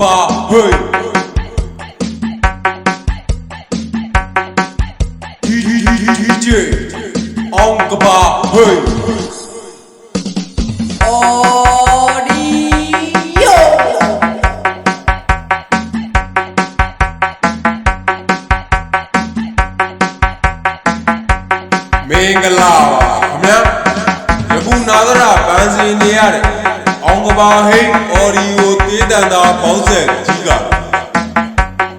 ba hey DJ on ka ba hey audio Mingala baခင်ဗျာယခုနာသရပန်းစင်နေရတယ်အောင်ကဘာဟိတ်အော်ဒီယိုတေးတန်တာပေါင်းဆက်ကြီးက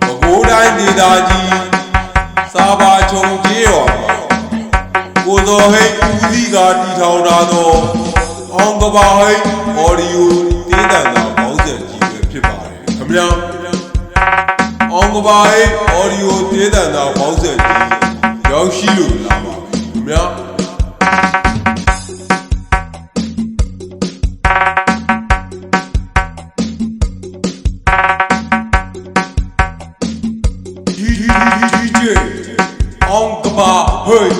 ပဲခူးတိုင်းဒေသကြီးစာပါချုံကျေးရွာကိုစောဟိတ်ဦးစီးကတီထောင်တာတော့အောင်ကဘာဟိတ်အော်ဒီယိုတေးတန်တာပေါင်းဆက်ကြီးပဲဖြစ်ပါတယ်ခင်ဗျာအောင်ကဘာဟိတ်အော်ဒီယိုတေးတန်တာပေါင်းဆက်ကြီးရောက်ရှိလို့လာပါခင်ဗျာDJ on the bar hey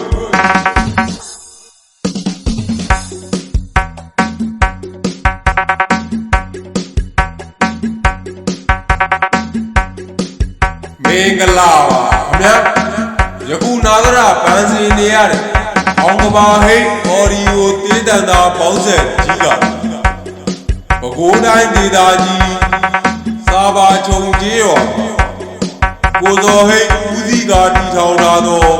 Mingala baခင်ဗျာယခုနာသရပန်းစင်နေရတယ်အောင်ကဘာဟိတ်အော်ဒီယိုတေးတန်တာပေါင်းဆက်ကြီးကပဲခူးတိုင်းဒေသကြီးစာပါချုံကျေးရွာကိုစောဟိတ်ဦးစီးကတီထောင်တာတော့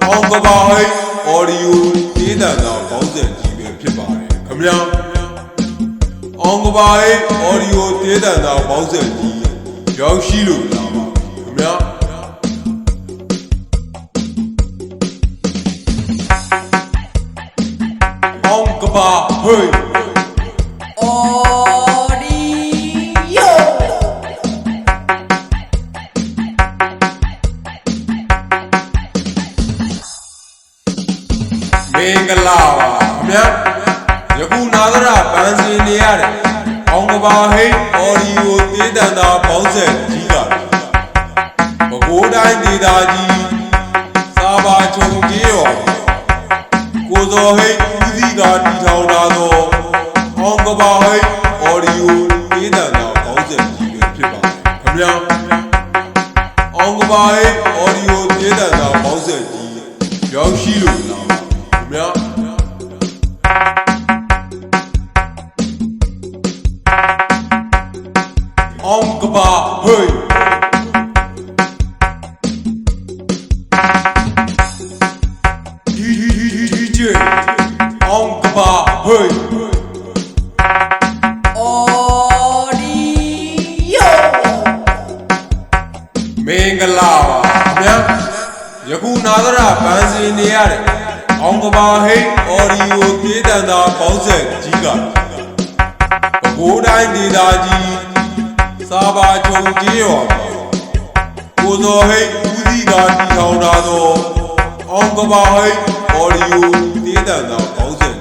အောင်ကဘာဟိတ်အော်ဒီယိုတေးတန်တာပေါင်းဆက်ကြီးပဲဖြစ်ပါတယ်ခင်ဗျာအောင်ကဘာဟိတ်အော်ဒီယိုတေးတန်တာပေါင်းဆက်ကြီးရောက်ရှိလို့လာပါခင်ဗျာအောင်ကဘာဟိတ်audio Mingala baခင်ဗျာယခုနာသရပန်းစင်နေရတယ်အောင်ကဘာဟိတ်အော်ဒီယိုတေးတန်တာပေါင်းဆက်ကြီးကပဲခူးတိုင်းဒေသကြီးစာပါချုံကျေးရွာကိုစောဟိတ်ဦးစီးကတီထောင်တာတော့အောင်ကဘာဟိတ်အော်ဒီယိုတေးတန်တာပေါင်းဆက်ကြီးပဲဖြစ်ပါတယ်ခင်ဗျာအောင်ကဘာဟိတ်အော်ဒီယိုတေးတန်တာပေါင်းဆက်ကြီးရောက်ရှိလို့လာပါခင်ဗျာအောင်ကဘာဟိတ်DJ on the bar hey audio Mingala baခင်ဗျာယခုနာသရပန်းစင်နေရတယ်အောင်ကဘာဟိတ်အော်ဒီယိုတေးတန်တာပေါင်းဆက်ကြီးကပဲခူးတိုင်းဒေသကြီးစာပါချုံကျေးရွာကိုစောဟိတ်ဦးစီးကတီထောင်တာတော့အောင်ကဘာဟိတ်အော်ဒီယိုတေးတန်တာပေါင်းဆက်